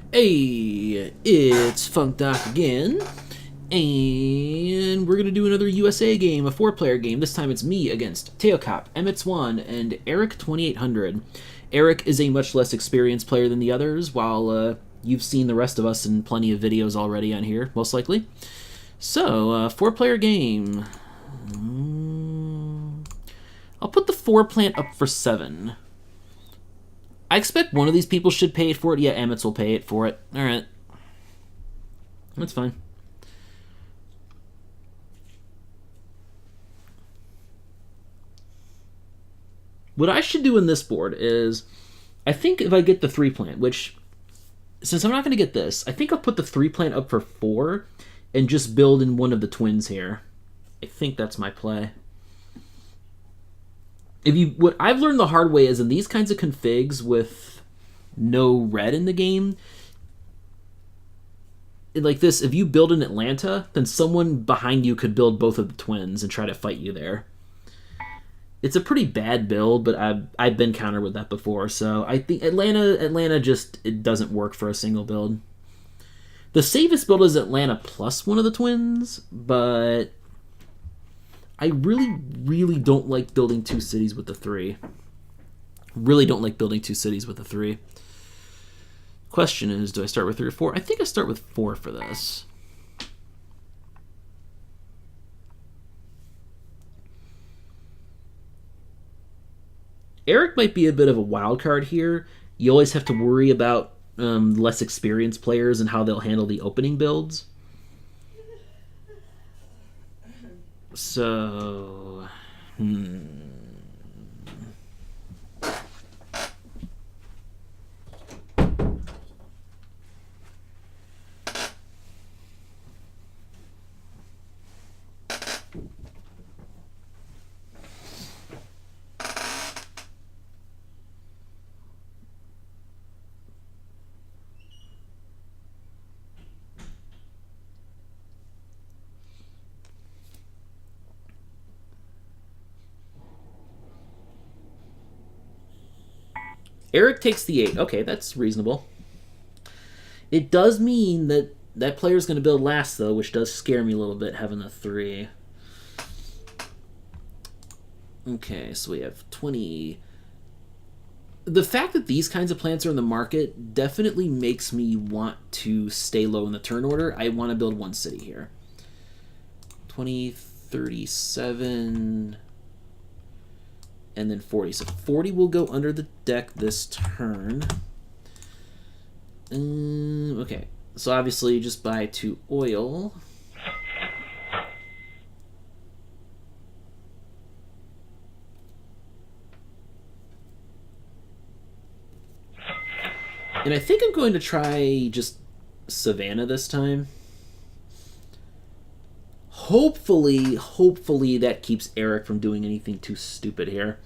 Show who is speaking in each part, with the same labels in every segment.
Speaker 1: Hey, it's funkdoc again, and we're gonna do another USA game, a 4-player game. This time it's me against teokop, amitss1, and eric2800. Eric is a much less experienced player than the others, while you've seen the rest of us in plenty of videos already on here, most likely. So, 4-player game. I'll put the 4 plant up for 7. I expect one of these people should pay it for it. Yeah, amitss will pay it for it. Alright. That's fine. What I should do in this board is, I think if I get the 3 plant, which, since I'm not going to get this, I think I'll put the 3 plant up for 4 and just build in one of the twins here. I think that's my play. What I've learned the hard way is in these kinds of configs with no red in the game, like this, if you build in Atlanta, then someone behind you could build both of the twins and try to fight you there. It's a pretty bad build, but I've been countered with that before, so I think Atlanta just, it doesn't work for a single build. The safest build is Atlanta plus one of the twins, but I really don't like building 2 cities with the 3. Really don't like building 2 cities with the 3. Question is, do I start with 3 or 4? I think I start with 4 for this. Eric might be a bit of a wild card here. You always have to worry about less experienced players and how they'll handle the opening builds. So, Eric takes the 8. Okay, that's reasonable. It does mean that that player's going to build last, though, which does scare me a little bit, having a 3. Okay, so we have 20. The fact that these kinds of plants are in the market definitely makes me want to stay low in the turn order. I want to build 1 city here. 20, 37... and then 40. So 40 will go under the deck this turn. Okay, so obviously just buy 2 oil. And I think I'm going to try just Savannah this time. Hopefully that keeps Eric from doing anything too stupid here.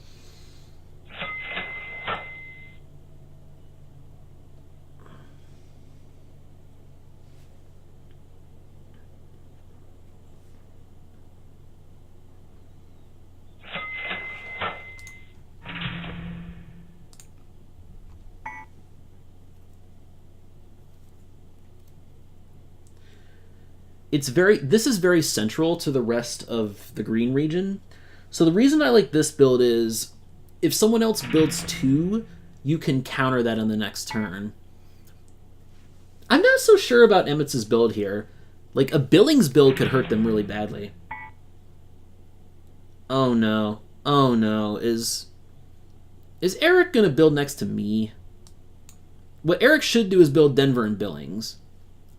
Speaker 1: This is very central to the rest of the green region. So the reason I like this build is if someone else builds 2, you can counter that on the next turn. I'm not so sure about Amitss's build here. Like, a Billings build could hurt them really badly. Oh no. Oh no. Is Eric gonna build next to me? What Eric should do is build Denver and Billings.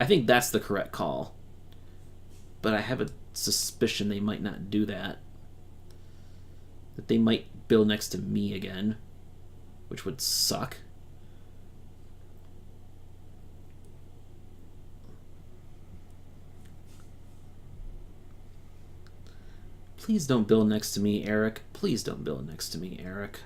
Speaker 1: I think that's the correct call. But I have a suspicion they might not do that. That they might build next to me again, which would suck. Please don't build next to me, Eric. Please don't build next to me, Eric.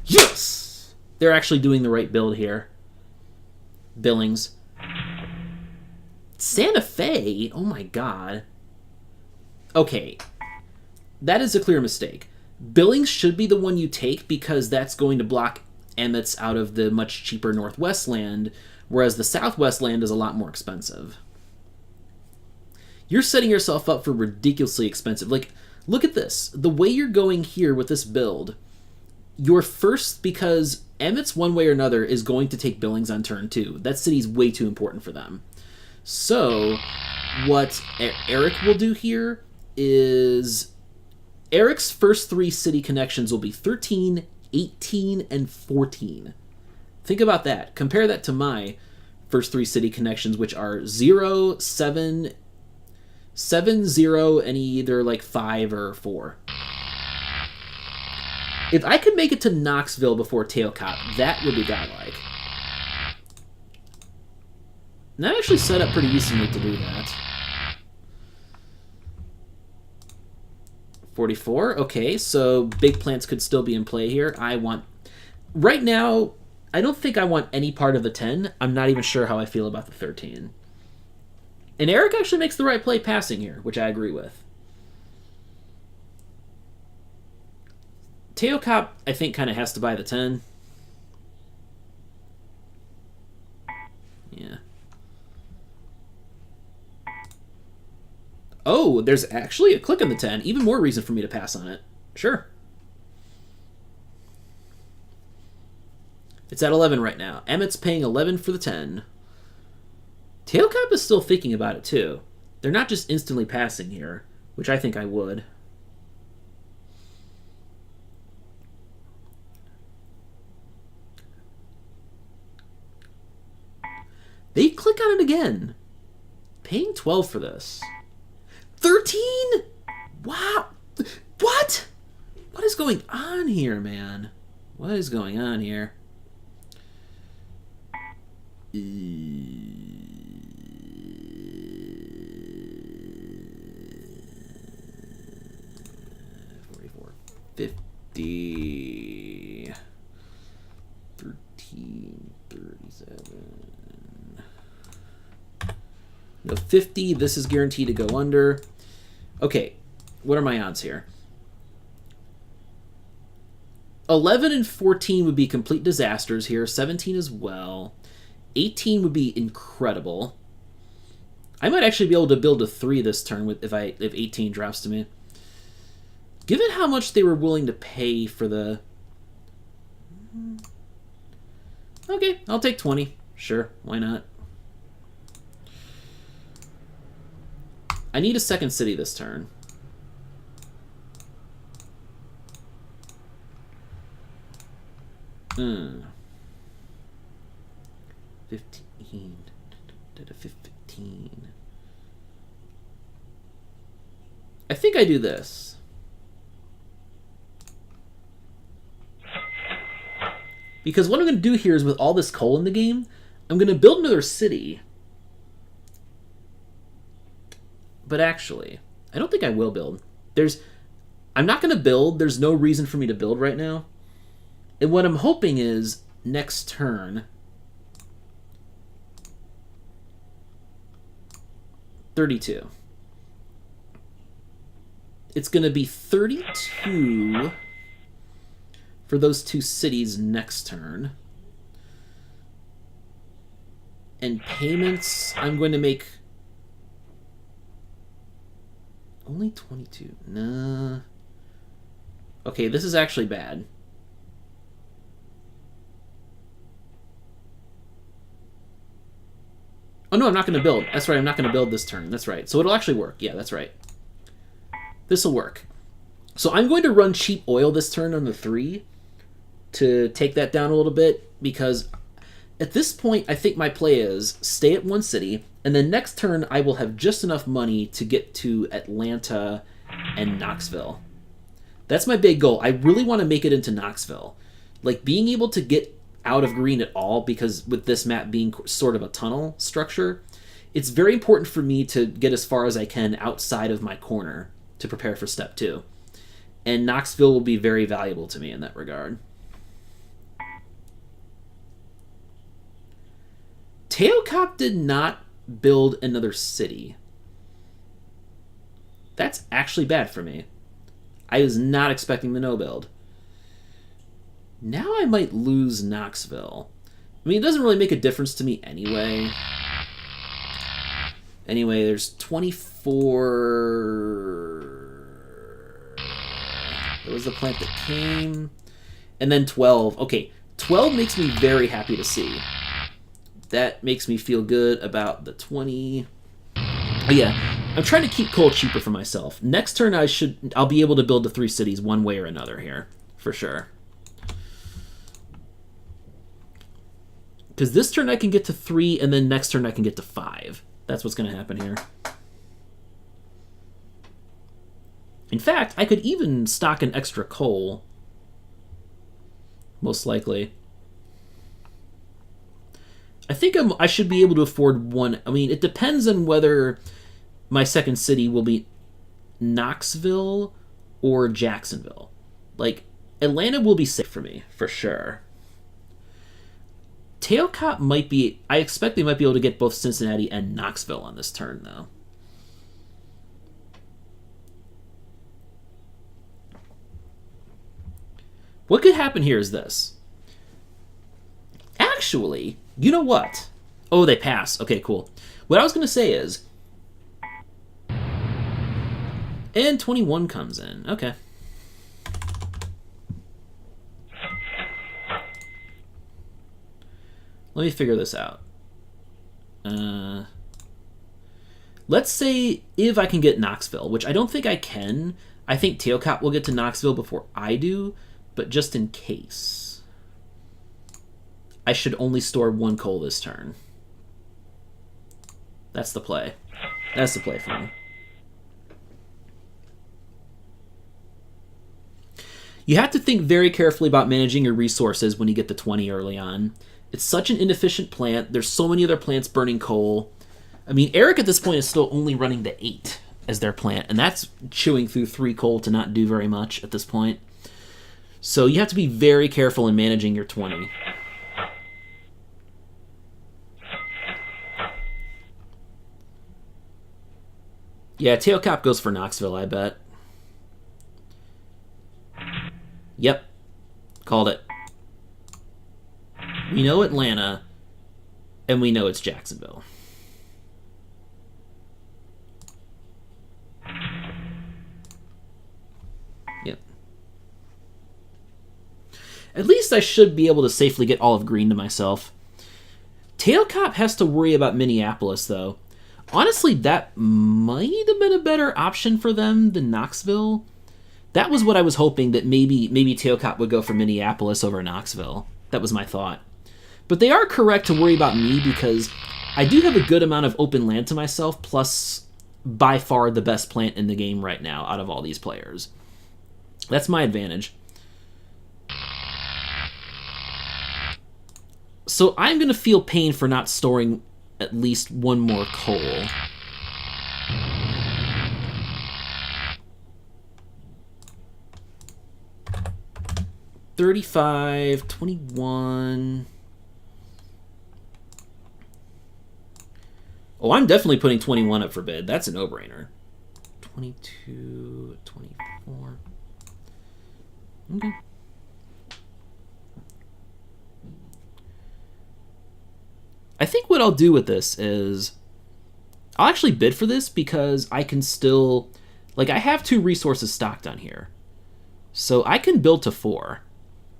Speaker 1: Yes! They're actually doing the right build here. Billings. Santa Fe? Oh my god. Okay. That is a clear mistake. Billings should be the one you take because that's going to block amitss out of the much cheaper Northwest land, whereas the Southwest land is a lot more expensive. You're setting yourself up for ridiculously expensive. Like, look at this. The way you're going here with this build, you're first because amitss one way or another is going to take Billings on turn 2. That city's way too important for them. So, what Eric will do here is Eric's first 3 city connections will be 13, 18, and 14. Think about that. Compare that to my first 3 city connections, which are 0, 7, 0, and either like 5 or 4. If I could make it to Knoxville before teokop, that would be godlike. And I'm actually set up pretty decently to do that. 44, okay, so big plants could still be in play here. Right now, I don't think I want any part of the 10. I'm not even sure how I feel about the 13. And Eric actually makes the right play passing here, which I agree with. teokop, I think, kind of has to buy the 10. Yeah. Oh, there's actually a click on the 10. Even more reason for me to pass on it. Sure. It's at 11 right now. Emmett's paying 11 for the 10. teokop is still thinking about it, too. They're not just instantly passing here, which I think I would. They click on it again. Paying 12 for this. 13? Wow. What? What is going on here, man? What is going on here? 44, 50, 13, 37. No, 50. This is guaranteed to go under. Okay, what are my odds here? 11 and 14 would be complete disasters here. 17 as well. 18 would be incredible. I might actually be able to build a 3 this turn if 18 drops to me. Given how much they were willing to pay for the... Okay, I'll take 20. Sure, why not? I need a second city this turn. Hmm. 15. 15. I think I do this. Because what I'm going to do here is with all this coal in the game, I'm going to build another city. But actually, I don't think I will build. I'm not going to build. There's no reason for me to build right now. And what I'm hoping is next turn, 32. It's going to be 32 for those 2 cities next turn. And payments, I'm going to make only 22. Nah. Okay, this is actually bad. Oh, no, I'm not going to build. That's right, I'm not going to build this turn. That's right. So it'll actually work. Yeah, that's right. This will work. So I'm going to run cheap oil this turn on the 3 to take that down a little bit, because at this point, I think my play is stay at 1 city, and then next turn I will have just enough money to get to Atlanta and Knoxville. That's my big goal. I really want to make it into Knoxville. Like, being able to get out of green at all, because with this map being sort of a tunnel structure, it's very important for me to get as far as I can outside of my corner to prepare for step 2. And Knoxville will be very valuable to me in that regard. Teokop did not build another city. That's actually bad for me. I was not expecting the no build. Now I might lose Knoxville. I mean, it doesn't really make a difference to me anyway. Anyway, there's 24... That was the plant that came. And then 12. Okay, 12 makes me very happy to see. That makes me feel good about the 20. But yeah, I'm trying to keep coal cheaper for myself. Next turn, I'll be able to build the 3 cities one way or another here, for sure. Because this turn I can get to 3, and then next turn I can get to 5. That's what's going to happen here. In fact, I could even stock an extra coal. Most likely. I think I should be able to afford one. I mean, it depends on whether my second city will be Knoxville or Jacksonville. Like, Atlanta will be safe for me, for sure. Teokop might be... I expect they might be able to get both Cincinnati and Knoxville on this turn, though. What could happen here is this. Actually, you know what? Oh, they pass. Okay, cool. What I was going to say is... And 21 comes in. Okay. Let me figure this out. Let's say if I can get Knoxville, which I don't think I can. I think Teokop will get to Knoxville before I do, but just in case. I should only store 1 coal this turn. That's the play. That's the play for me. You have to think very carefully about managing your resources when you get to 20 early on. It's such an inefficient plant. There's so many other plants burning coal. I mean, Eric at this point is still only running the 8 as their plant, and that's chewing through 3 coal to not do very much at this point. So you have to be very careful in managing your 20. Yeah, Teokop goes for Knoxville, I bet. Yep. Called it. We know Atlanta, and we know it's Jacksonville. Yep. At least I should be able to safely get all of green to myself. Teokop has to worry about Minneapolis, though. Honestly, that might have been a better option for them than Knoxville. That was what I was hoping, that maybe Teokop would go for Minneapolis over Knoxville. That was my thought. But they are correct to worry about me because I do have a good amount of open land to myself, plus by far the best plant in the game right now out of all these players. That's my advantage. So I'm going to feel pain for not storing at least 1 more coal. $35, $21. Oh, I'm definitely putting 21 up for bid. That's a no-brainer. 22, 24. Okay. I think what I'll do with this is I'll actually bid for this because I can still... Like, I have 2 resources stocked on here. So I can build to 4.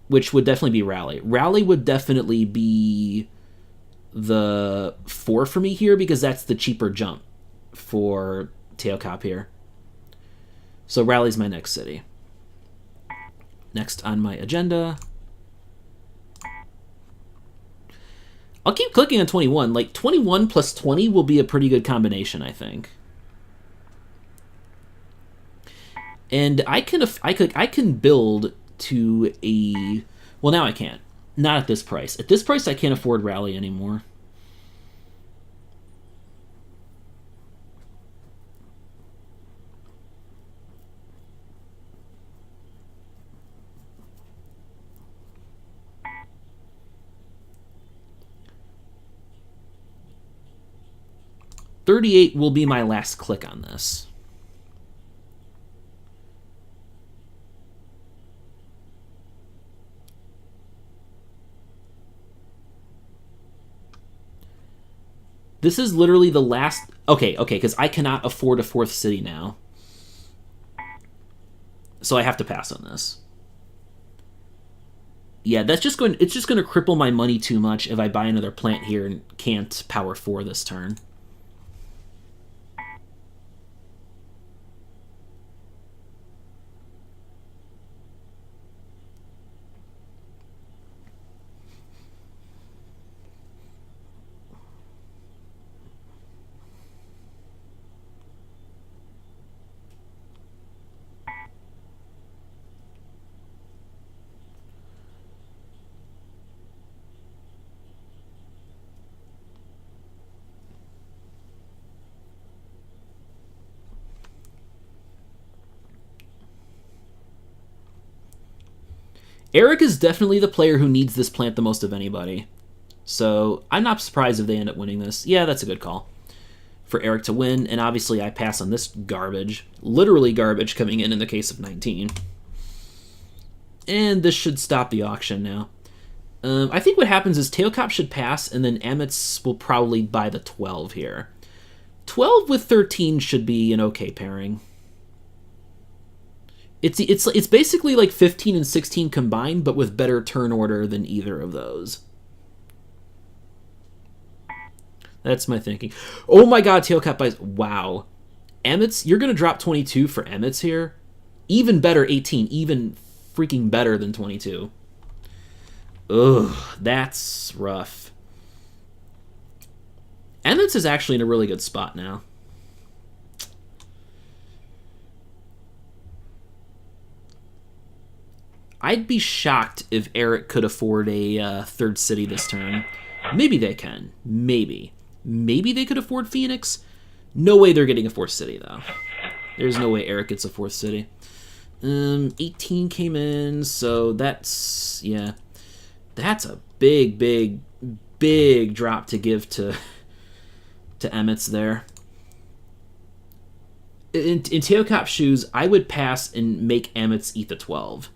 Speaker 1: Which would definitely be Rally. Rally would definitely be the 4 for me here because that's the cheaper jump for Teokop here. So Rally's my next city. Next on my agenda. I'll keep clicking on 21. Like, 21 plus 20 will be a pretty good combination, I think. And I can build to a... Well, now I can't. Not at this price. At this price, I can't afford Rally anymore. 38 will be my last click on this. This is literally the last... Okay, because I cannot afford a 4th city now. So I have to pass on this. Yeah, it's just going to cripple my money too much if I buy another plant here and can't power 4 this turn. Eric is definitely the player who needs this plant the most of anybody. So I'm not surprised if they end up winning this. Yeah, that's a good call for Eric to win. And obviously I pass on this garbage. Literally garbage coming in the case of 19. And this should stop the auction now. I think what happens is teokop should pass, and then amitss will probably buy the 12 here. 12 with 13 should be an okay pairing. It's basically like 15 and 16 combined, but with better turn order than either of those. That's my thinking. Oh my god, teokop buys... Wow. Amitss, you're going to drop 22 for amitss here? Even better, 18. Even freaking better than 22. Ugh, that's rough. amitss is actually in a really good spot now. I'd be shocked if Eric could afford a 3rd city this turn. Maybe they can. Maybe. Maybe they could afford Phoenix. No way they're getting a 4th city, though. There's no way Eric gets a 4th city. 18 came in, so that's... Yeah. That's a big, big, big drop to give to amitss there. In teokop's shoes, I would pass and make amitss eat the 12.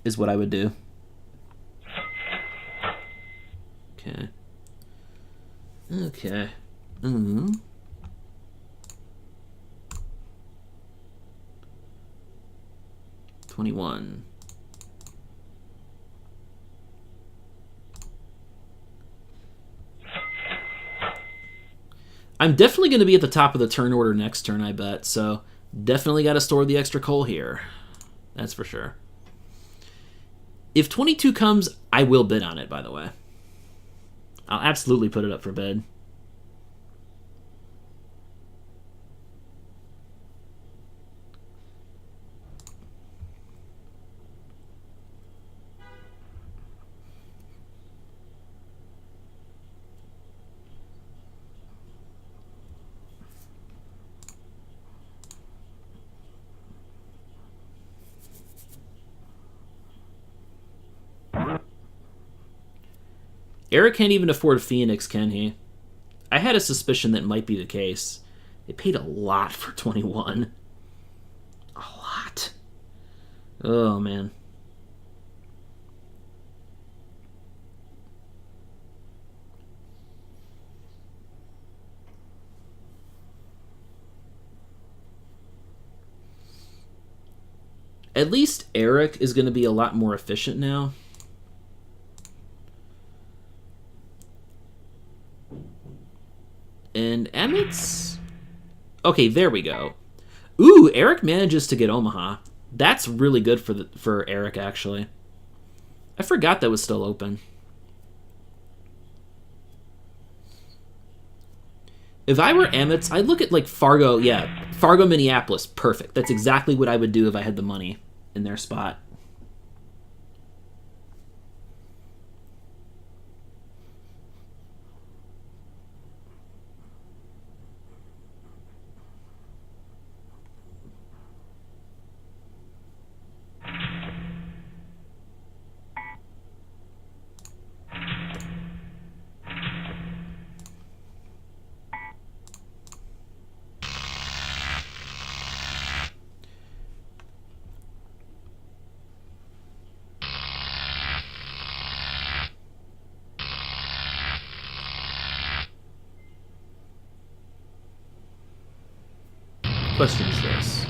Speaker 1: Is what I would do. Okay. Okay. 21. I'm definitely going to be at the top of the turn order next turn, I bet. So definitely got to store the extra coal here. That's for sure. If 22 comes, I will bid on it, by the way. I'll absolutely put it up for bid. Eric can't even afford Phoenix, can he? I had a suspicion that might be the case. They paid a lot for 21. A lot. Oh, man. At least Eric is going to be a lot more efficient now. And amitss... Okay, there we go. Ooh, Eric manages to get Omaha. That's really good for Eric, actually. I forgot that was still open. If I were amitss, I'd look at, like, Fargo. Yeah, Fargo, Minneapolis. Perfect. That's exactly what I would do if I had the money in their spot. question is this.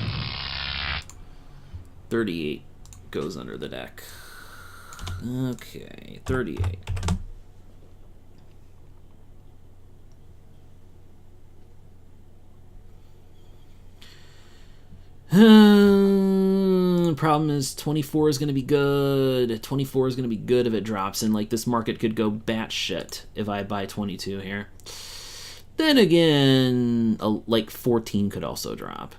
Speaker 1: 38 goes under the deck. Okay, 38. Problem is 24 is going to be good. 24 is going to be good if it drops, and like this market could go batshit if I buy 22 here. Then again, like 14 could also drop.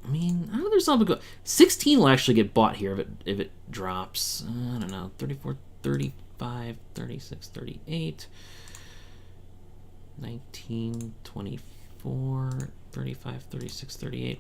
Speaker 1: I mean, there's something go. 16 will actually get bought here if it drops. I don't know. 34, 35, 36, 38, 19, 24, 35, 36, 38.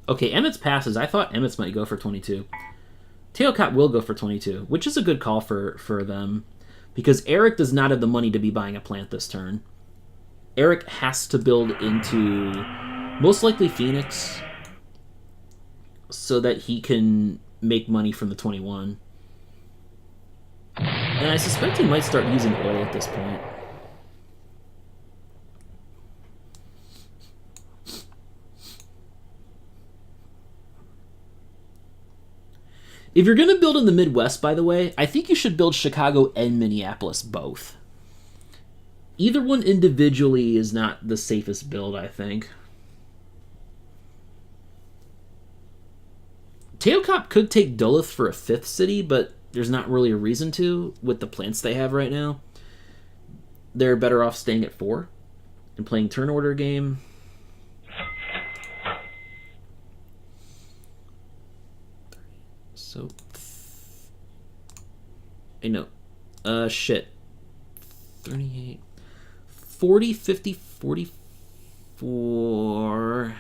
Speaker 1: Okay, amitss passes. I thought amitss might go for 22. Teokop will go for 22, which is a good call for them, because Eric does not have the money to be buying a plant this turn. Eric has to build into most likely Phoenix so that he can make money from the 21. And I suspect he might start using oil at this point. If you're going to build in the Midwest, by the way, I think you should build Chicago and Minneapolis both. Either one individually is not the safest build, I think. Teokop could take Duluth for a 5th city, but there's not really a reason to with the plants they have right now. They're better off staying at 4 and playing turn order game. So, I know. Shit. 38. 40, 50, 44.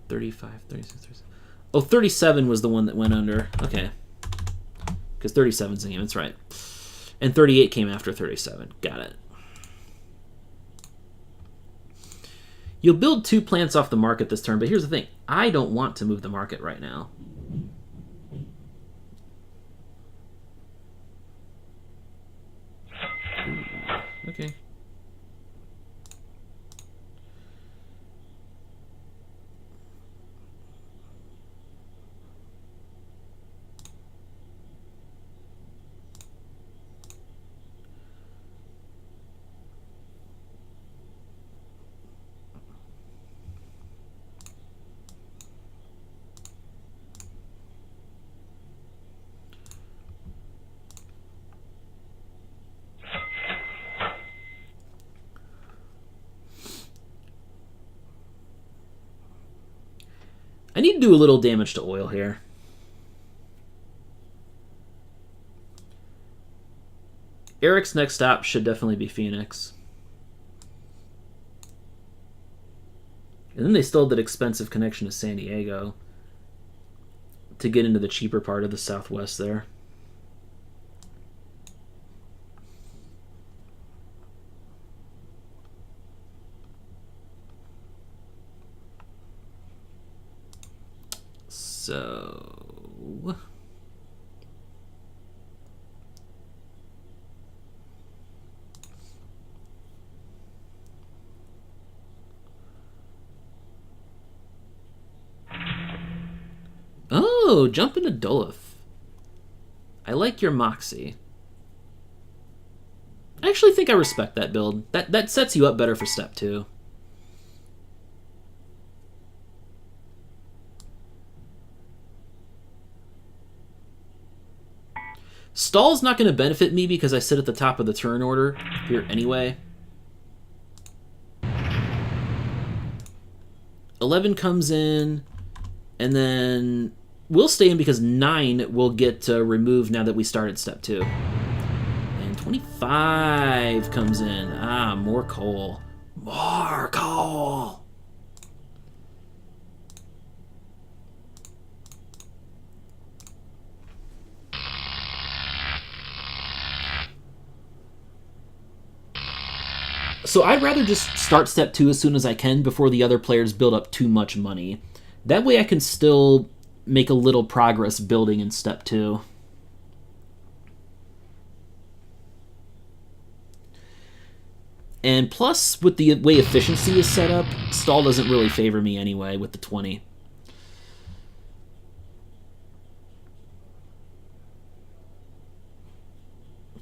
Speaker 1: 35, 36, 37. Oh, 37 was the one that went under. Okay. Because 37's the game, that's right. And 38 came after 37. Got it. You'll build 2 plants off the market this turn, but here's the thing. I don't want to move the market right now. Ooh, okay. I need to do a little damage to oil here. Eric's next stop should definitely be Phoenix. And then they still have that expensive connection to San Diego to get into the cheaper part of the Southwest there. So... Oh, jump into Duluth. I like your Moxie. I actually think I respect that build. That sets you up better for step 2. Stall's not going to benefit me because I sit at the top of the turn order here anyway. 11 comes in, and then we'll stay in because 9 will get removed now that we started step 2. And 25 comes in. Ah, more coal. More coal! So I'd rather just start step 2 as soon as I can before the other players build up too much money. That way I can still make a little progress building in step 2. And plus, with the way efficiency is set up, stall doesn't really favor me anyway with the 20.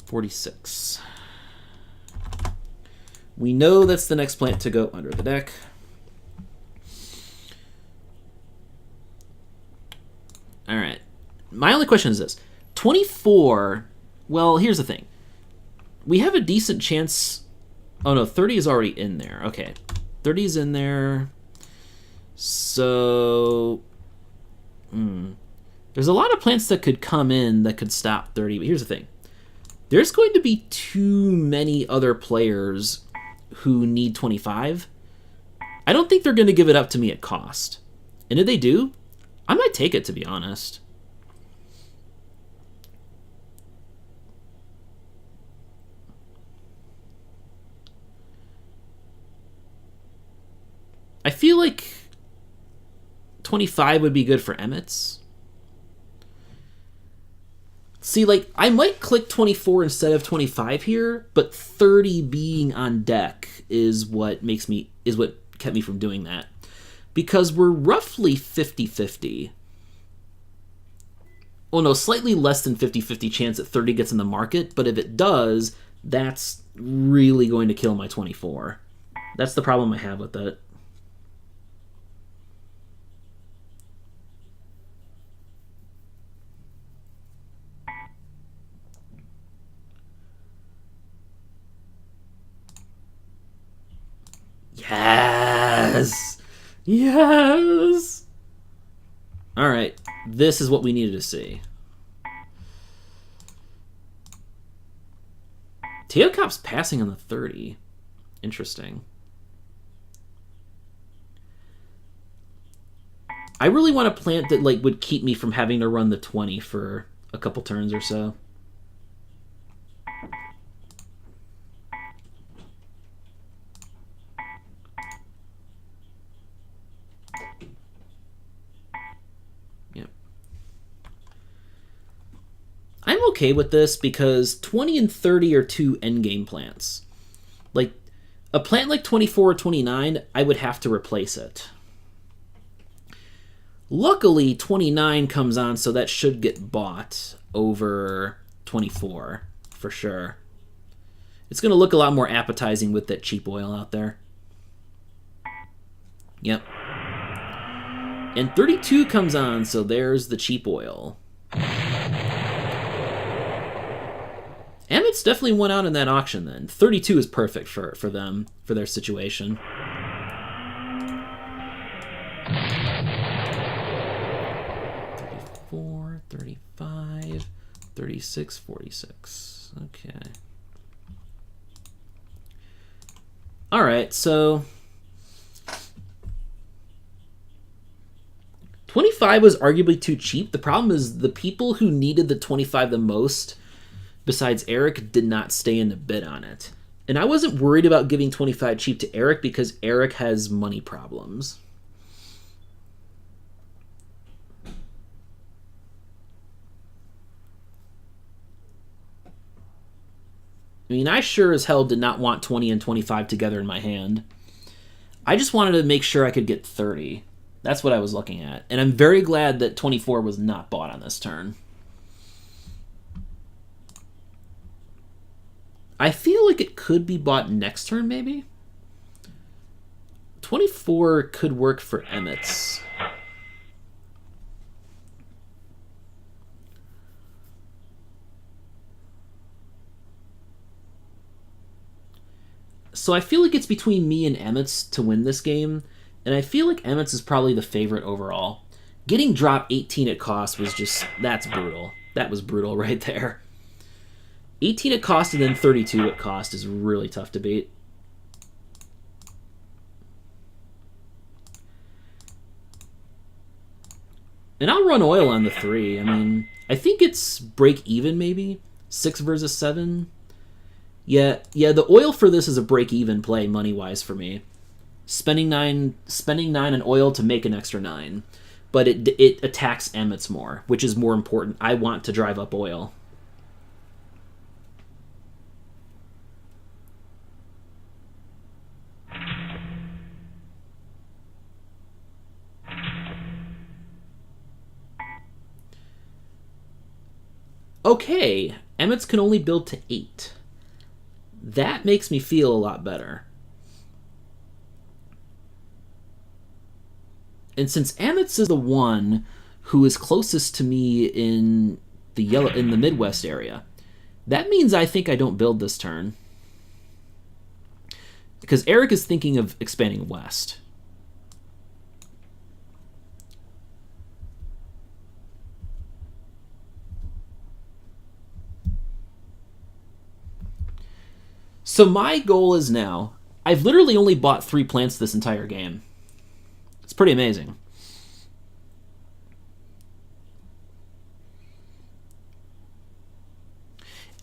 Speaker 1: $46. We know that's the next plant to go under the deck. All right. My only question is this. 24, well, here's the thing. We have a decent chance... Oh, no, 30 is already in there. Okay. 30 is in there. So... There's a lot of plants that could come in that could stop 30, but here's the thing. There's going to be too many other players who need 25. I don't think they're going to give it up to me at cost. And if they do, I might take it, to be honest. I feel like 25 would be good for amitss. See, like, I might click 24 instead of 25 here, but 30 being on deck is what kept me from doing that. Because we're roughly 50-50. Well, no, slightly less than 50-50 chance that 30 gets in the market, but if it does, that's really going to kill my 24. That's the problem I have with it. Yes! Yes! Alright, this is what we needed to see. Teokop's passing on the 30. Interesting. I really want a plant that like would keep me from having to run the 20 for a couple turns or so. I'm okay with this because 20 and 30 are two endgame plants. Like, a plant like 24 or 29, I would have to replace it. Luckily, 29 comes on, so that should get bought over 24, for sure. It's going to look a lot more appetizing with that cheap oil out there. Yep. And 32 comes on, so there's the cheap oil. amitss definitely won out in that auction then. 32 is perfect for them, for their situation. $34, $35, $36, $46. Okay. Alright, so... 25 was arguably too cheap. The problem is the people who needed the 25 the most, besides Eric, did not stay in the bid on it. And I wasn't worried about giving 25 cheap to Eric because Eric has money problems. I mean, I sure as hell did not want 20 and 25 together in my hand. I just wanted to make sure I could get 30. That's what I was looking at. And I'm very glad that 24 was not bought on this turn. I feel like it could be bought next turn, maybe? 24 could work for amitss. So I feel like it's between me and amitss to win this game, and I feel like amitss is probably the favorite overall. Getting drop 18 at cost was just, that's brutal. That was brutal right there. 18 at cost and then 32 at cost is really tough to beat. And I'll run oil on the 3. I mean, I think it's break even maybe? 6 versus 7. Yeah, the oil for this is a break-even play money-wise for me. Spending nine on oil to make an extra 9. But it attacks amitss more, which is more important. I want to drive up oil. Okay, amitss can only build to 8. That makes me feel a lot better. And since amitss is the one who is closest to me in the Midwest area, that means I think I don't build this turn. Because Eric is thinking of expanding west. So my goal is now, I've literally only bought 3 plants this entire game. It's pretty amazing.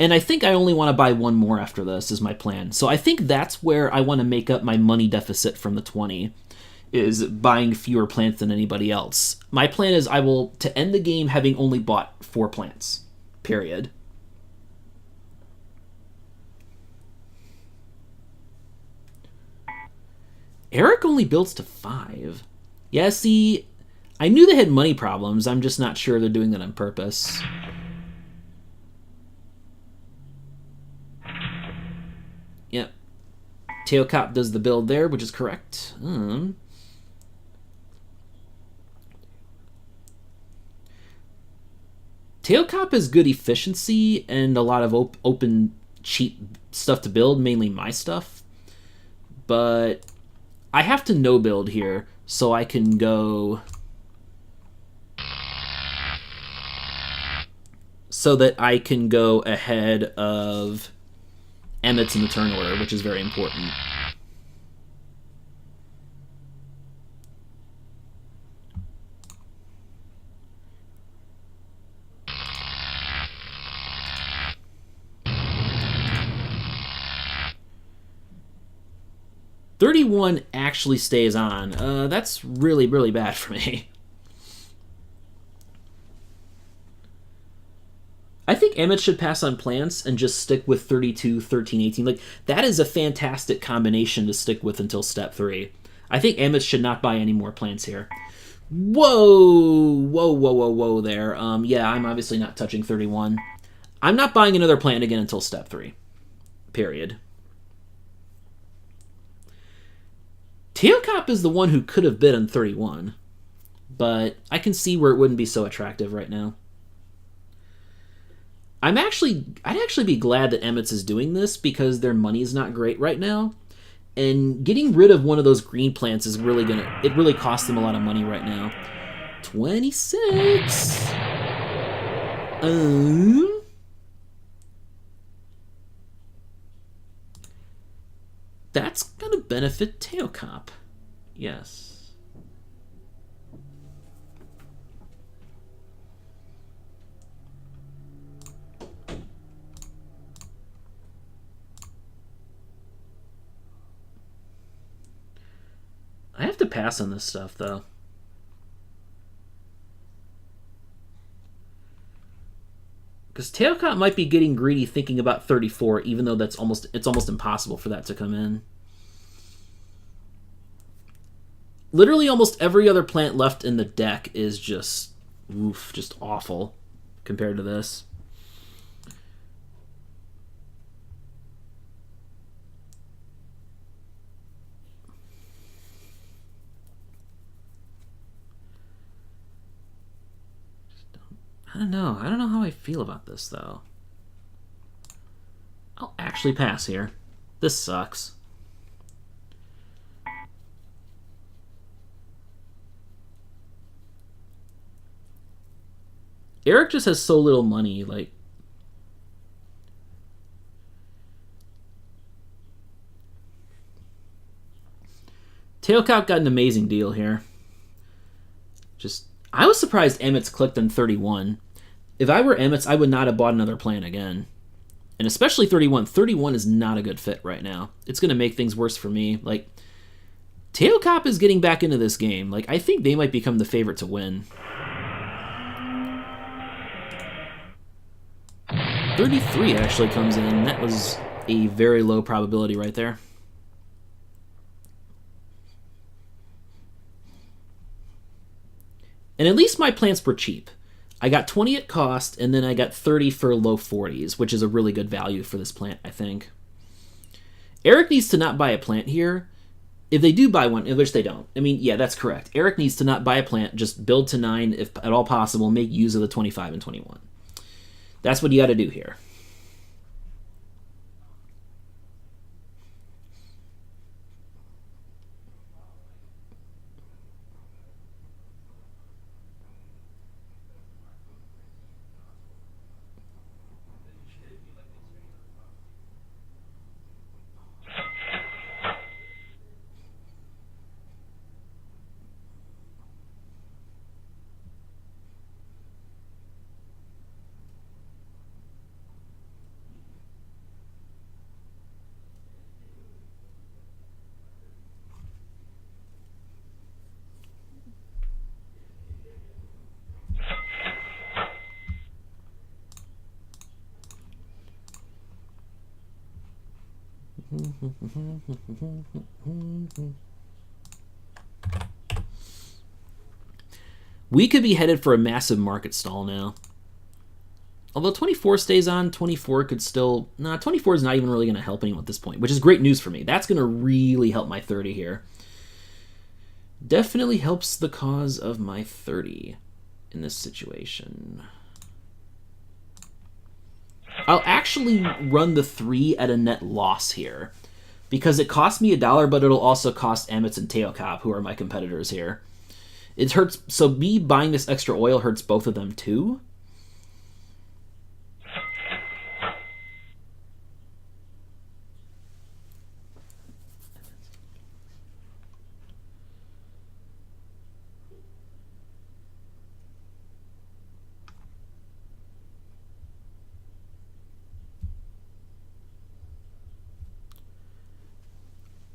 Speaker 1: And I think I only want to buy 1 more after this is my plan. So I think that's where I want to make up my money deficit from the 20, is buying fewer plants than anybody else. My plan is I will, to end the game, having only bought 4 plants. Period. Eric only builds to 5. Yeah, see, I knew they had money problems. I'm just not sure they're doing that on purpose. Yep. Teokop does the build there, which is correct. Teokop has good efficiency and a lot of open, cheap stuff to build, mainly my stuff. But I have to no-build here, so I can go... so that I can go ahead of amitss in the turn order, which is very important. $31 actually stays on. That's really, really bad for me. I think amitss should pass on plants and just stick with 32, 13, 18. Like, that is a fantastic combination to stick with until step 3. I think amitss should not buy any more plants here. Whoa there. Yeah, I'm obviously not touching 31. I'm not buying another plant again until step 3. Period. Teokop is the one who could have bid on 31, but I can see where it wouldn't be so attractive right now. I'd actually be glad that amitss is doing this because their money is not great right now, and getting rid of one of those green plants is really it really costs them a lot of money right now. 26. That's gonna benefit teokop. Yes. I have to pass on this stuff, though. Because teokop might be getting greedy thinking about 34, even though it's almost impossible for that to come in. Literally almost every other plant left in the deck is just awful compared to this. I don't know. I don't know how I feel about this, though. I'll actually pass here. This sucks. Eric just has so little money, like... Teokop got an amazing deal here. I was surprised amitss clicked on 31. If I were amitss, I would not have bought another plant again. And especially 31. 31 is not a good fit right now. It's going to make things worse for me. Like, teokop is getting back into this game. Like, I think they might become the favorite to win. 33 actually comes in. That was a very low probability right there. And at least my plants were cheap. I got 20 at cost, and then I got 30 for low 40s, which is a really good value for this plant, I think. Eric needs to not buy a plant here. If they do buy one, which they don't. I mean, yeah, that's correct. Eric needs to not buy a plant, just build to 9 if at all possible, make use of the 25 and 21. That's what you got to do here. We could be headed for a massive market stall now. Although 24 stays on, 24 could still... Nah, 24 is not even really going to help anyone at this point, which is great news for me. That's going to really help my 30 here. Definitely helps the cause of my 30 in this situation. I'll actually run the 3 at a net loss here, because it costs me $1, but it'll also cost amitss and teokop, who are my competitors here. It hurts, so me buying this extra oil hurts both of them too.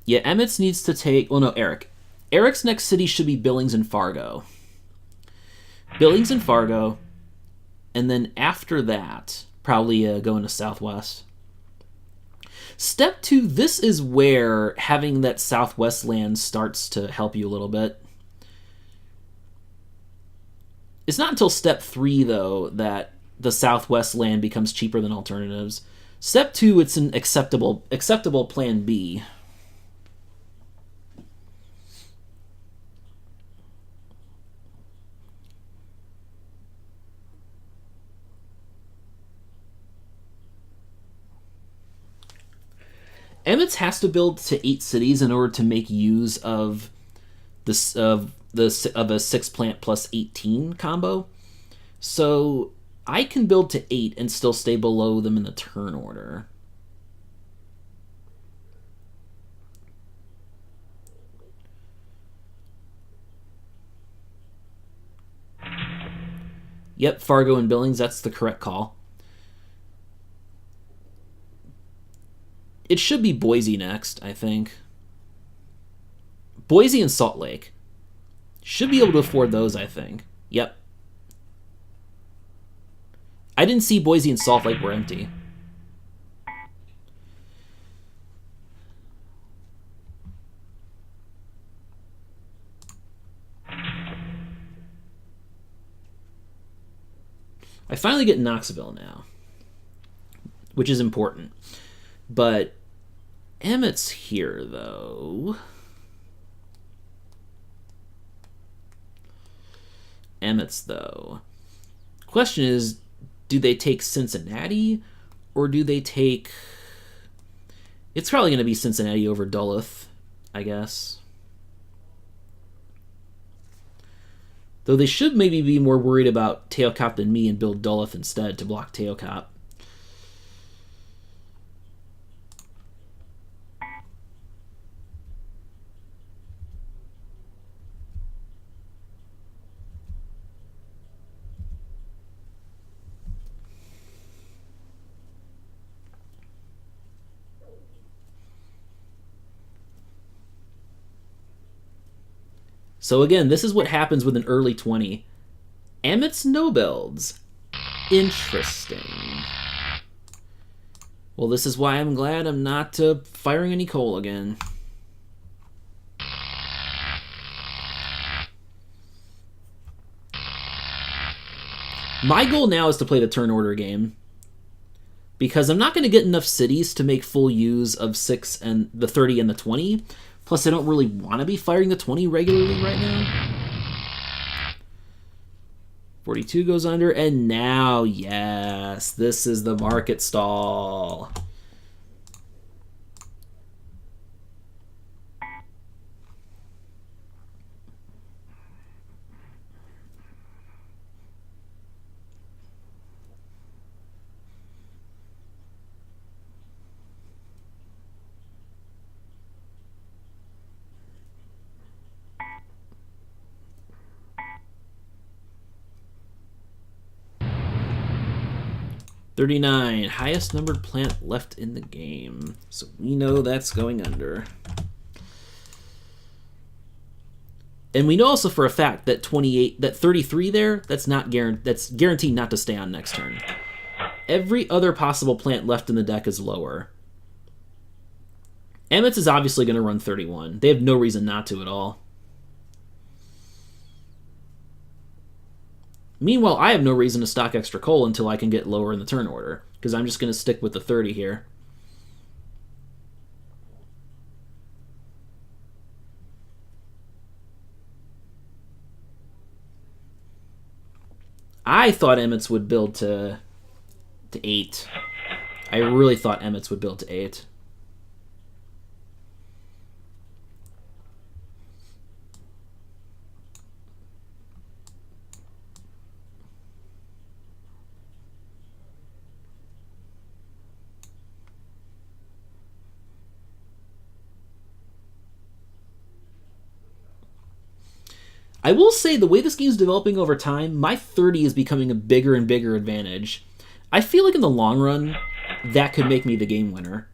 Speaker 1: Yeah, amitss needs to take... Well, no, Eric. Eric's next city should be Billings and Fargo. Billings and Fargo. And then after that, probably going to Southwest. Step 2, this is where having that Southwest land starts to help you a little bit. It's not until Step 3, though, that the Southwest land becomes cheaper than alternatives. Step 2, it's an acceptable plan B. amitss has to build to 8 cities in order to make use of this of a 6 plant plus 18 combo. So I can build to 8 and still stay below them in the turn order. Yep, Fargo and Billings, that's the correct call. It should be Boise next, I think. Boise and Salt Lake. Should be able to afford those, I think. Yep. I didn't see Boise and Salt Lake were empty. I finally get Knoxville now, which is important. But amitss here, though. amitss, though. Question is, do they take Cincinnati, or do they take... It's probably going to be Cincinnati over Duluth, I guess. Though they should maybe be more worried about teokop than me and build Duluth instead to block teokop. So again, this is what happens with an early 20. Amitss no builds. Interesting. Well, this is why I'm glad I'm not firing any coal again. My goal now is to play the turn order game, because I'm not going to get enough cities to make full use of 6 and the 30 and the 20. Plus, I don't really want to be firing the 20 regularly right now. 42 goes under, and now, yes, this is the market stall. $39, highest numbered plant left in the game. So we know that's going under. And we know also for a fact that 33 there, that's guaranteed not to stay on next turn. Every other possible plant left in the deck is lower. Amitss is obviously going to run 31. They have no reason not to at all. Meanwhile, I have no reason to stock extra coal until I can get lower in the turn order, because I'm just going to stick with the 30 here. I thought Amitss would build to 8. I really thought Amitss would build to 8. I will say, the way this game is developing over time, my 30 is becoming a bigger and bigger advantage. I feel like in the long run, that could make me the game winner.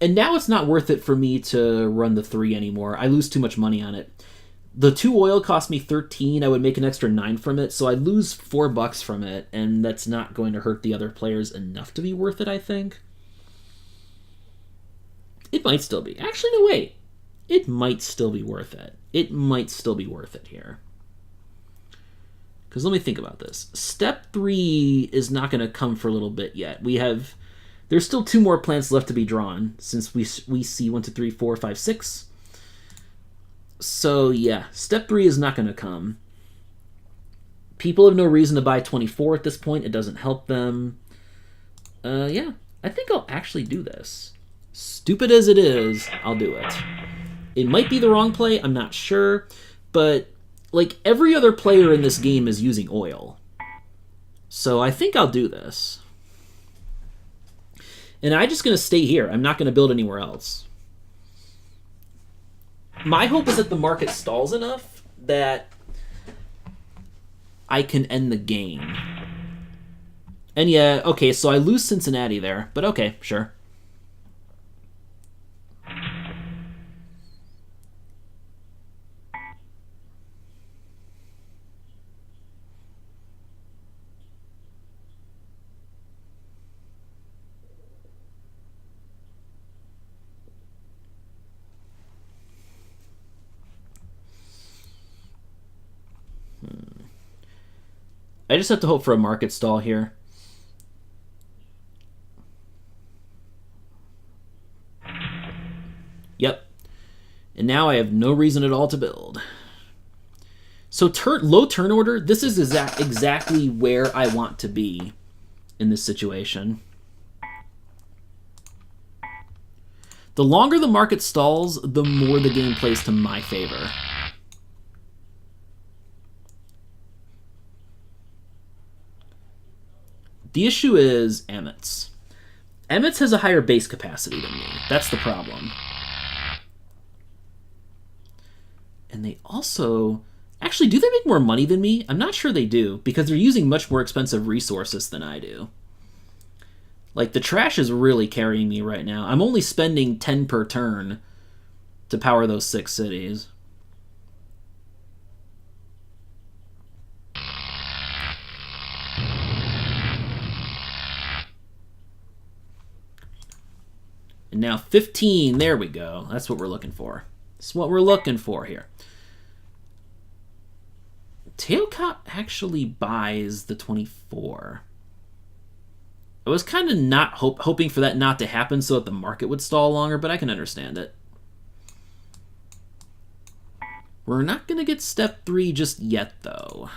Speaker 1: And now it's not worth it for me to run the 3 anymore. I lose too much money on it. The 2 oil cost me 13. I would make an extra 9 from it, so I'd lose $4 from it, and that's not going to hurt the other players enough to be worth it, I think. It might still be. Actually, no, wait. It might still be worth it. It might still be worth it here. Because let me think about this. Step 3 is not going to come for a little bit yet. There's still 2 more plants left to be drawn, since we see 1, 2, 3, 4, 5, 6. So yeah, step 3 is not going to come. People have no reason to buy 24 at this point. It doesn't help them. Yeah, I think I'll actually do this. Stupid as it is, I'll do it. It might be the wrong play, I'm not sure, but like every other player in this game is using oil. So I think I'll do this. And I'm just going to stay here. I'm not going to build anywhere else. My hope is that the market stalls enough that I can end the game. And yeah, okay, so I lose Cincinnati there, but okay, sure. I just have to hope for a market stall here. Yep. And now I have no reason at all to build. So low turn order, this is exactly where I want to be in this situation. The longer the market stalls, the more the game plays to my favor. The issue is Amitss. Amitss has a higher base capacity than me. That's the problem. And they also... Actually, do they make more money than me? I'm not sure they do, because they're using much more expensive resources than I do. Like, the trash is really carrying me right now. I'm only spending 10 per turn to power those 6 cities. And now 15, there we go. That's what we're looking for. That's what we're looking for here. Teokop actually buys the 24. I was kind of not hoping for that not to happen so that the market would stall longer, but I can understand it. We're not going to get step 3 just yet, though.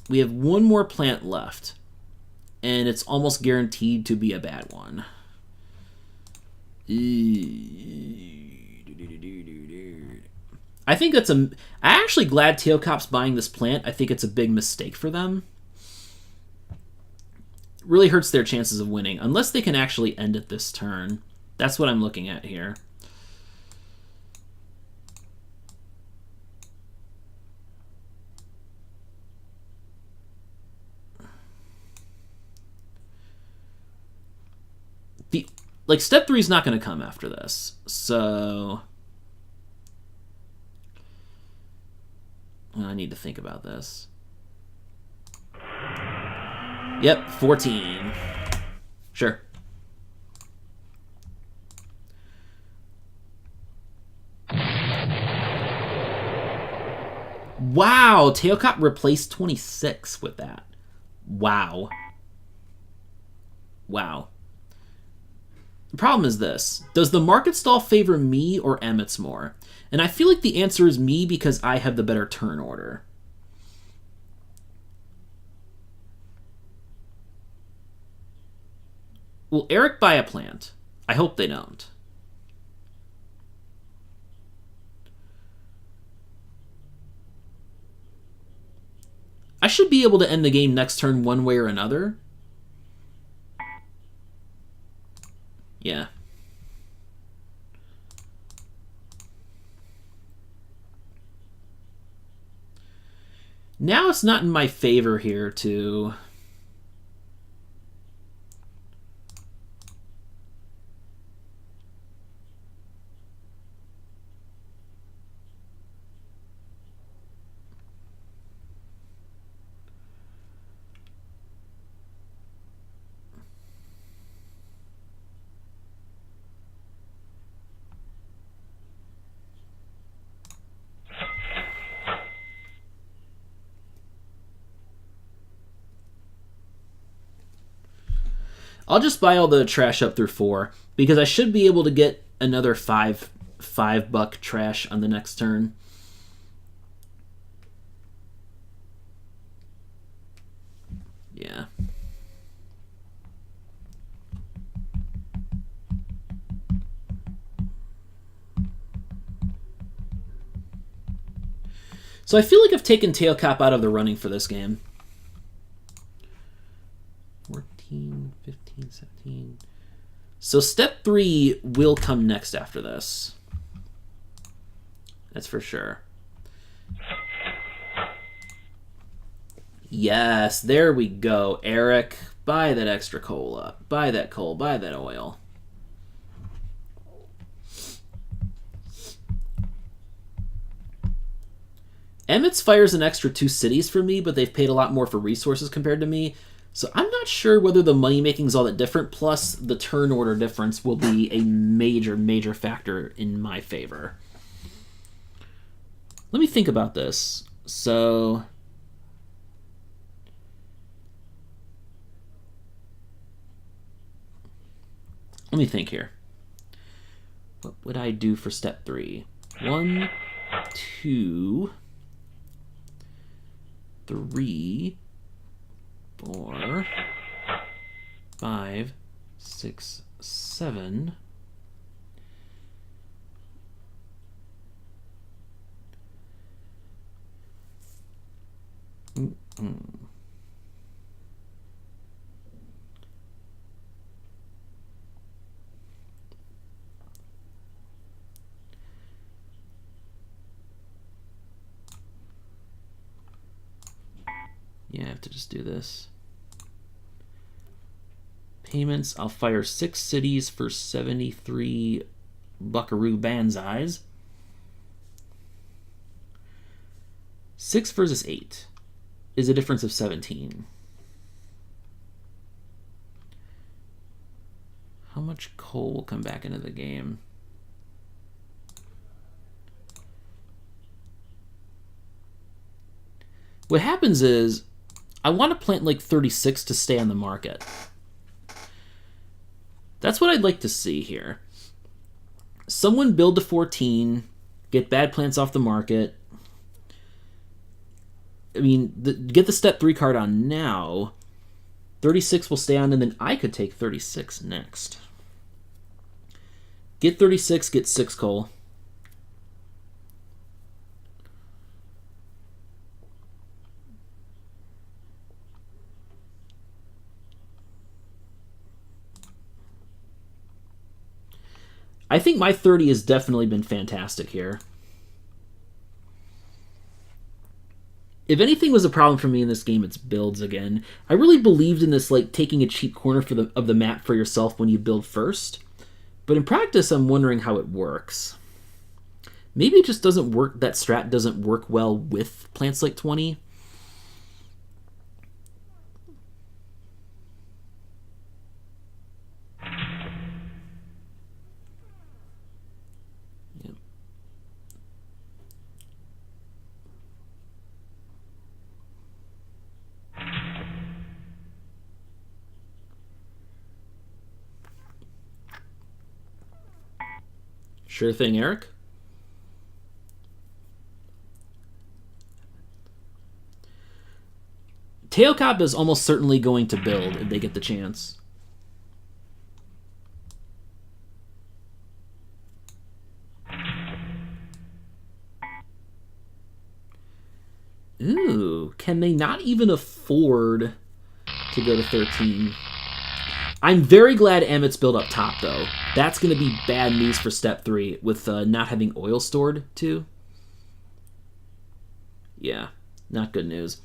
Speaker 1: We have one more plant left, and it's almost guaranteed to be a bad one. I think that's I'm actually glad Teokop's buying this plant. I think it's a big mistake for them. It really hurts their chances of winning, unless they can actually end it this turn. That's what I'm looking at here. Like, step 3 is not going to come after this, so I need to think about this. Yep, 14. Sure. Wow, Teokop replaced 26 with that. Wow. Wow. The problem is this. Does the market stall favor me or amitss more? And I feel like the answer is me because I have the better turn order. Will Eric buy a plant? I hope they don't. I should be able to end the game next turn one way or another. Yeah. Now it's not in my favor here to... I'll just buy all the trash up through 4, because I should be able to get another $5 trash on the next turn. Yeah. So I feel like I've taken Teokop out of the running for this game. 14, 15, 17. So step 3 will come next after this. That's for sure. Yes, there we go. Eric, buy that extra coal up. Buy that coal, buy that oil. amitss fires an extra 2 cities for me, but they've paid a lot more for resources compared to me. So I'm not sure whether the money making is all that different, plus the turn order difference will be a major, major factor in my favor. Let me think about this. So... let me think here. What would I do for step 3? 1, 2, 3, 4, 5, 6, 7. Yeah, I have to just do this. Payments, I'll fire 6 cities for 73 buckaroo banzais. 6 versus 8 is a difference of 17. How much coal will come back into the game? What happens is, I want to plant like 36 to stay on the market. That's what I'd like to see here. Someone build to 14, get bad plants off the market. I mean, get the step 3 card on now. 36 will stay on, and then I could take 36 next. Get 36, get 6 coal. I think my 30 has definitely been fantastic here. If anything was a problem for me in this game, it's builds again. I really believed in this, like, taking a cheap corner of the map for yourself when you build first. But in practice, I'm wondering how it works. Maybe it just doesn't work, that strat doesn't work well with plants like 20. Sure thing, Eric. Teokop is almost certainly going to build if they get the chance. Ooh, can they not even afford to go to 13? I'm very glad amitss built up top, though. That's going to be bad news for step 3 with not having oil stored, too. Yeah, not good news.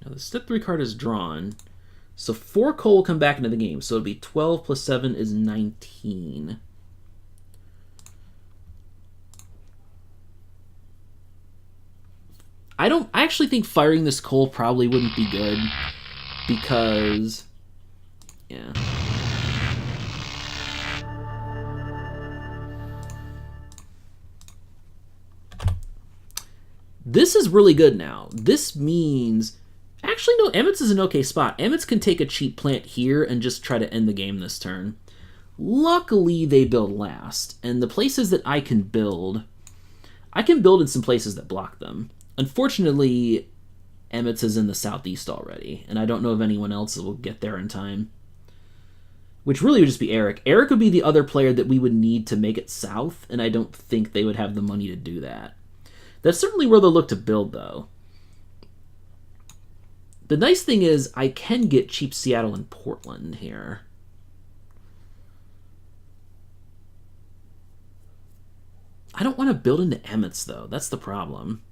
Speaker 1: Now the step 3 card is drawn, so 4 coal will come back into the game. So it'll be 12 plus 7 is 19. I actually think firing this coal probably wouldn't be good because, yeah. This is really good now. This means... Actually, no, amitss is an okay spot. Amitss can take a cheap plant here and just try to end the game this turn. Luckily, they build last. And the places that I can build in some places that block them. Unfortunately, amitss is in the southeast already, and I don't know if anyone else will get there in time. Which really would just be Eric. Eric would be the other player that we would need to make it south, and I don't think they would have the money to do that. That's certainly where they'll look to build, though. The nice thing is I can get cheap Seattle and Portland here. I don't want to build into amitss, though. That's the problem.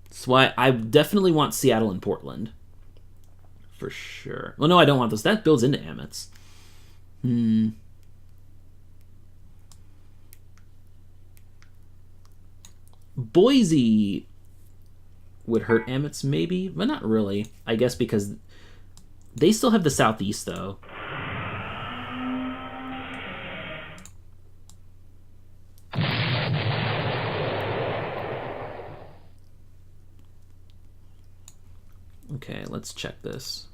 Speaker 1: That's why I definitely want Seattle and Portland. For sure. Well, no, I don't want those. That builds into amitss. Boise would hurt amitss, maybe, but not really. I guess because they still have the southeast, though. Okay, let's check this.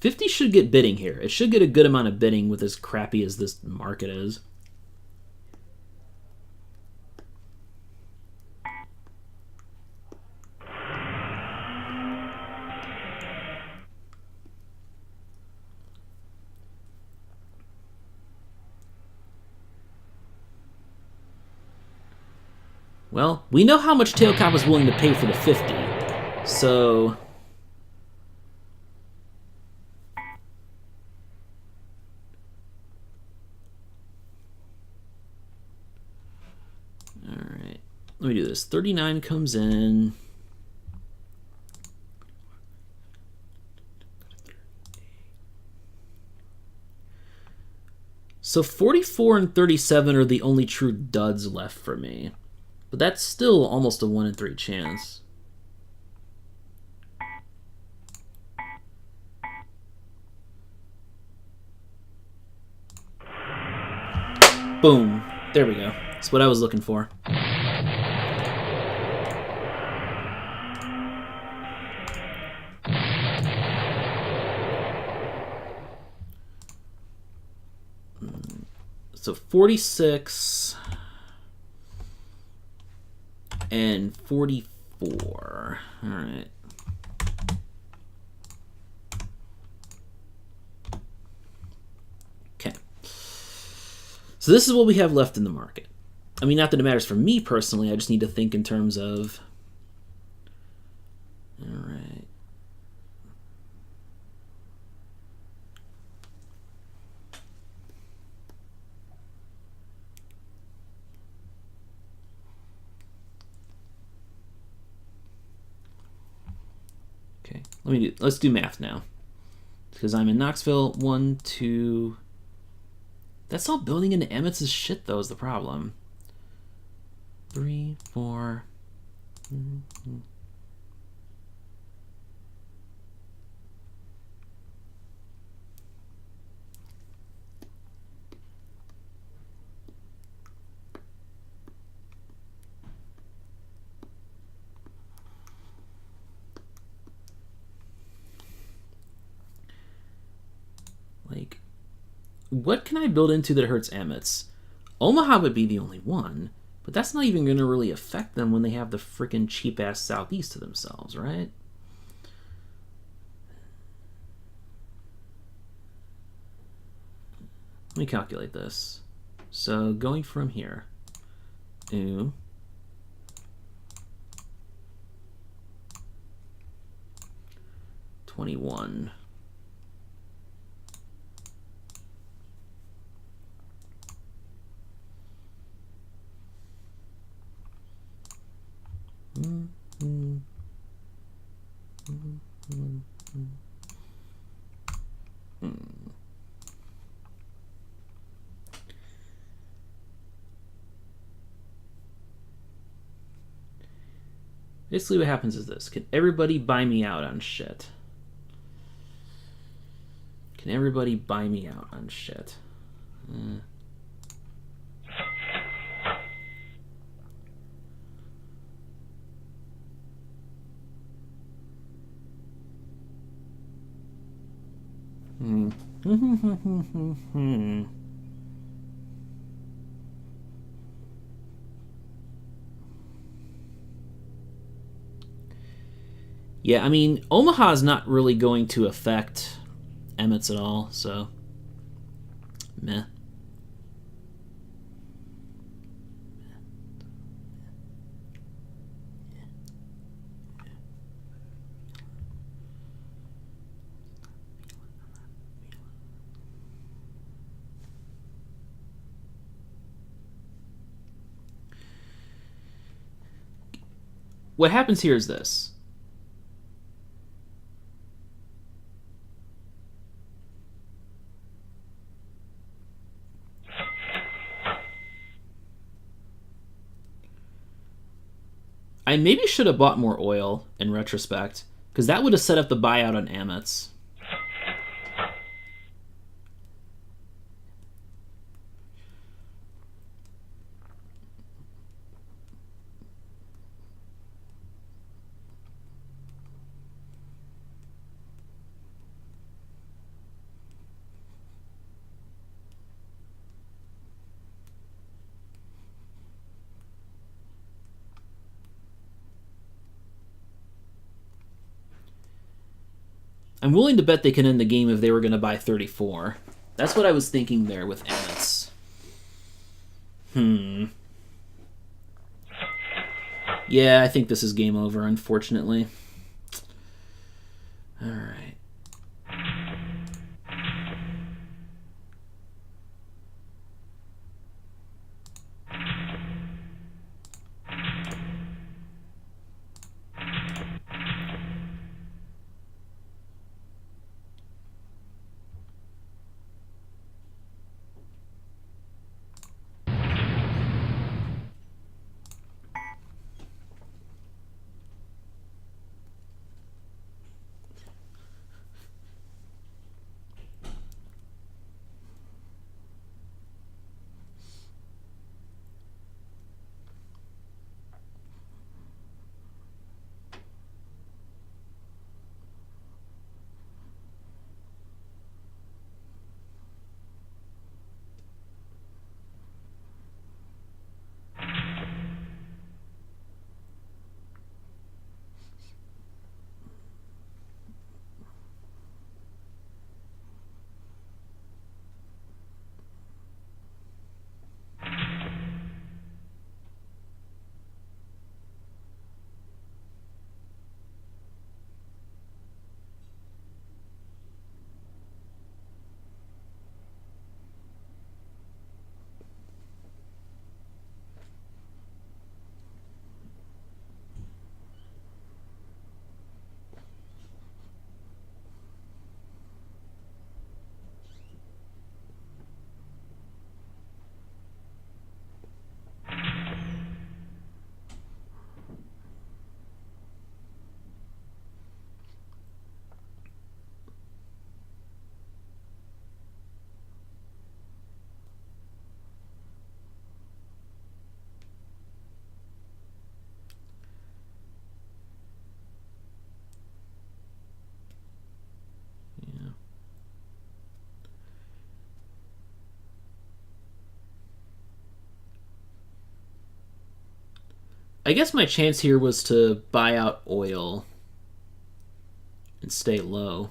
Speaker 1: 50 should get bidding here. It should get a good amount of bidding with as crappy as this market is. Well, we know how much teokop is willing to pay for the 50, so... Alright, let me do this. 39 comes in. So 44 and 37 are the only true duds left for me. But that's still almost a 1 in 3 chance. Boom. There we go. That's what I was looking for. So 46... and 44. All right. Okay. So this is what we have left in the market. I mean, not that it matters for me personally. I just need to think in terms of... All right. Okay, let's do math now. Because I'm in Knoxville. 1, 2. That's all building into amitss shit, though, is the problem. 3, 4. Like, what can I build into that hurts amitss? Omaha would be the only one, but that's not even going to really affect them when they have the freaking cheap-ass Southeast to themselves, right? Let me calculate this. So going from here, 21. Basically what happens is this. Can everybody buy me out on shit? Can everybody buy me out on shit? Yeah, I mean, Omaha's not really going to affect amitss at all, so meh. What happens here is this. I maybe should have bought more oil in retrospect, because that would have set up the buyout on amitss. I'm willing to bet they can end the game if they were going to buy 34. That's what I was thinking there with amitss. Yeah, I think this is game over, unfortunately. All right. I guess my chance here was to buy out oil and stay low.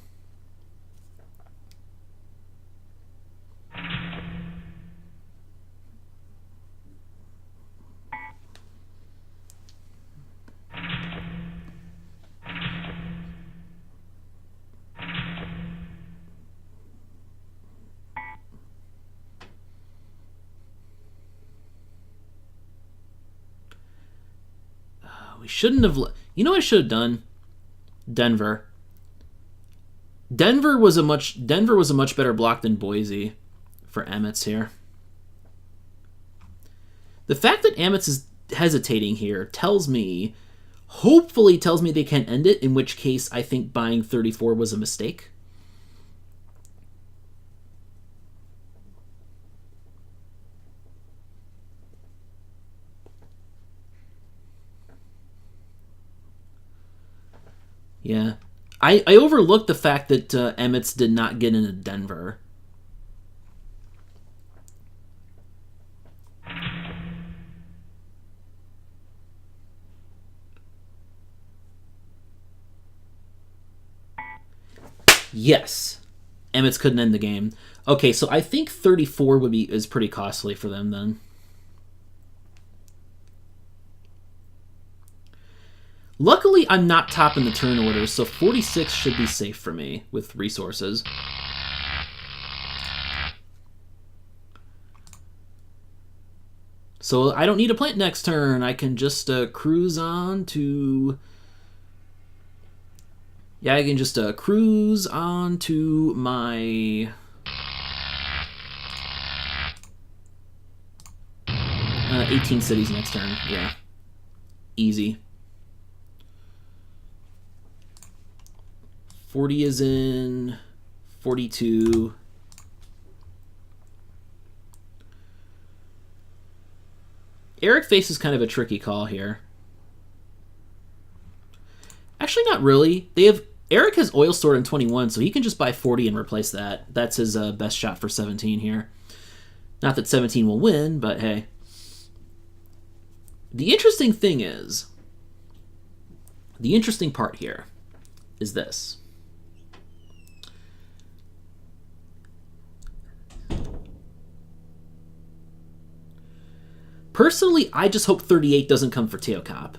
Speaker 1: We shouldn't have... You know what I should have done? Denver. Denver was a much better block than Boise for amitss here. The fact that amitss is hesitating here tells me, hopefully tells me they can end it, in which case I think buying 34 was a mistake. Yeah. I overlooked the fact that amitss did not get into Denver. Yes. amitss couldn't end the game. Okay, so I think 34 is pretty costly for them then. Luckily, I'm not top in the turn order, so 46 should be safe for me with resources. So I don't need a plant next turn. I can just cruise on to... Yeah, I can just cruise on to my... 18 cities next turn. Yeah. Easy. 40 is in, 42. Eric faces kind of a tricky call here. Actually, not really. Eric has oil stored in 21, so he can just buy 40 and replace that. That's his best shot for 17 here. Not that 17 will win, but hey. The interesting thing is, the interesting part here is this. Personally, I just hope 38 doesn't come for teokop.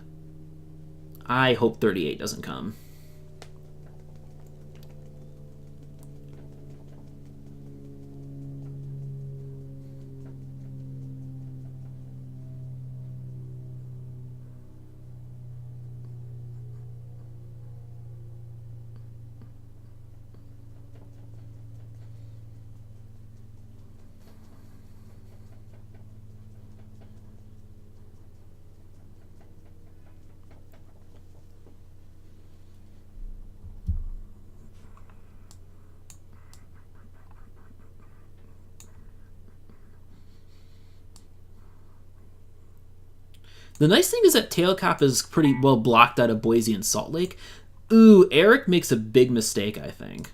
Speaker 1: I hope 38 doesn't come. The nice thing is that teokop is pretty well blocked out of Boise and Salt Lake. Ooh, Eric makes a big mistake, I think.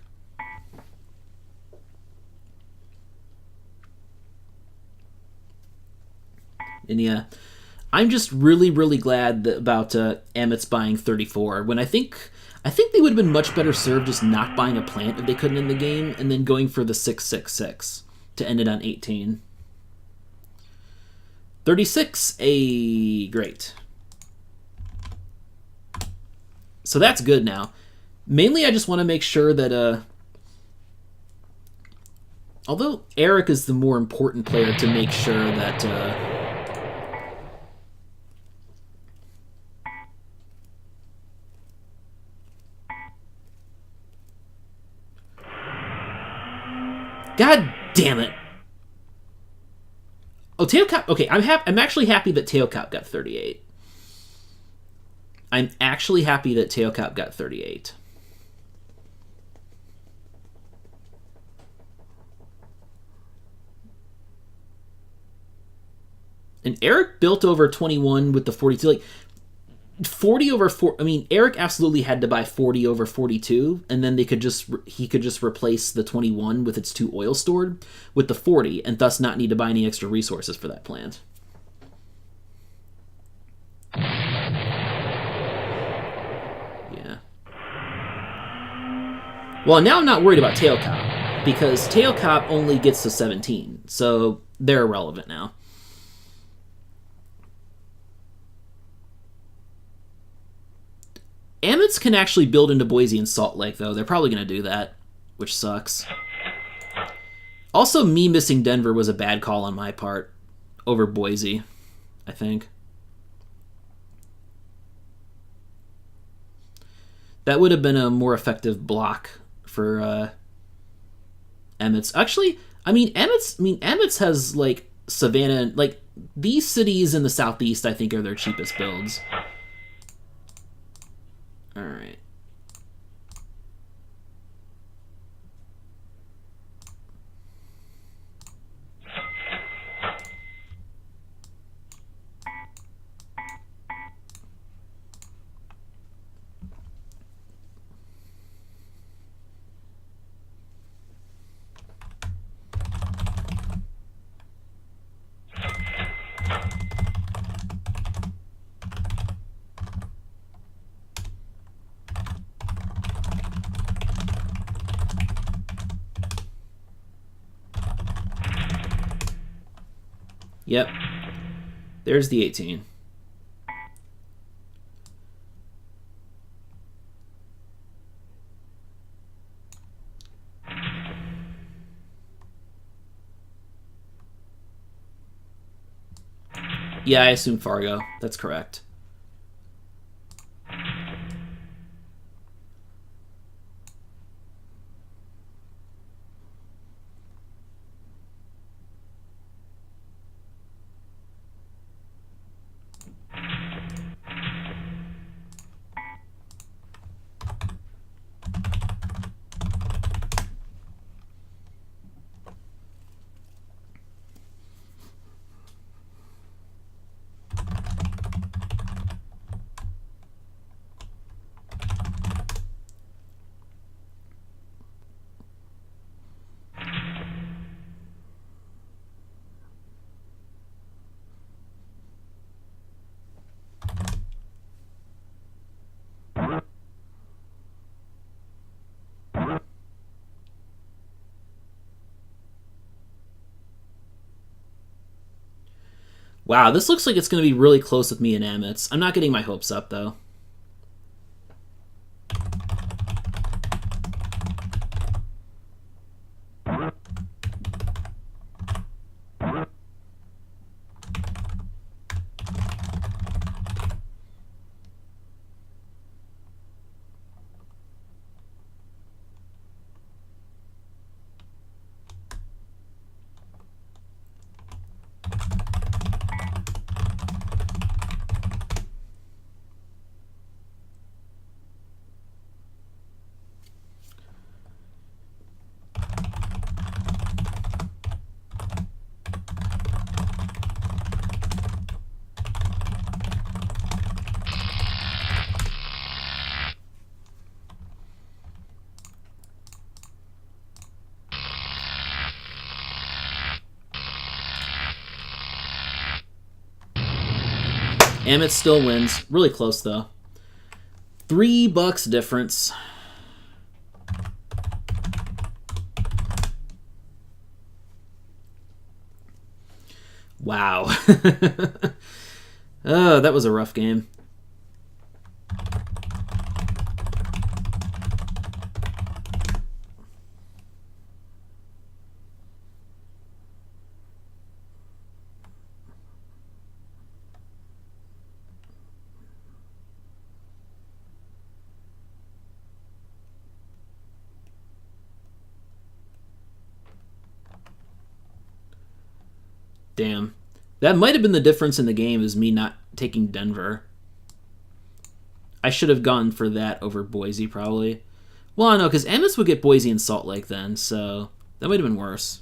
Speaker 1: And yeah, I'm just really, really glad about amitss buying 34. When I think they would have been much better served just not buying a plant if they couldn't end the game, and then going for the 666 to end it on 18. 36, great. So that's good now. Mainly I just want to make sure that, although Eric is the more important player to make sure that, God damn it. Oh, teokop. Okay, I'm actually happy that teokop got 38. I'm actually happy that teokop got 38. And Eric built over 21 with the 42. Like 40 over 4. I mean, Eric absolutely had to buy 40 over 42, and then he could just replace the 21 with its 2 oil stored with the 40, and thus not need to buy any extra resources for that plant. Yeah. Well, now I'm not worried about teokop, because teokop only gets to 17, so they're irrelevant now. Amitss can actually build into Boise and Salt Lake, though. They're probably going to do that, which sucks. Also, me missing Denver was a bad call on my part over Boise, I think. That would have been a more effective block for Amitss. Actually, Amitss has, like, Savannah, like, these cities in the southeast, I think, are their cheapest builds. All right. Yep. There's the 18. Yeah, I assume Fargo. That's correct. Wow, this looks like it's going to be really close with me and amitss. I'm not getting my hopes up, though. Amitss still wins. Really close, though. $3 difference. Wow. Oh, that was a rough game. Damn. That might have been the difference in the game, is me not taking Denver. I should have gone for that over Boise, probably. Well, I know, because amitss would get Boise and Salt Lake then, so that might have been worse.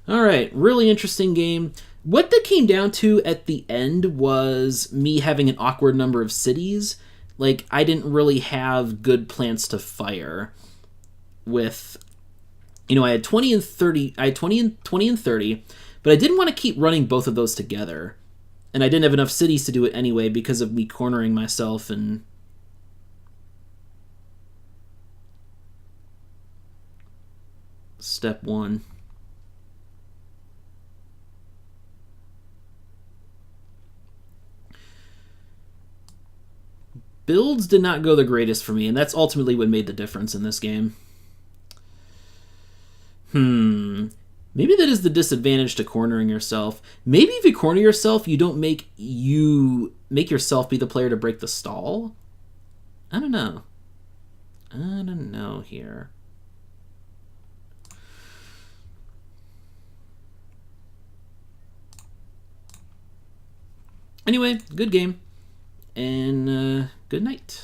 Speaker 1: All right, really interesting game. What that came down to at the end was me having an awkward number of cities. Like, I didn't really have good plants to fire with, you know, I had 20 and 30, I had 20 and 30, but I didn't want to keep running both of those together. And I didn't have enough cities to do it anyway because of me cornering myself and step one. Builds did not go the greatest for me, and that's ultimately what made the difference in this game. Maybe that is the disadvantage to cornering yourself. Maybe if you corner yourself, you don't make yourself be the player to break the stall. I don't know. I don't know here. Anyway, good game. And good night.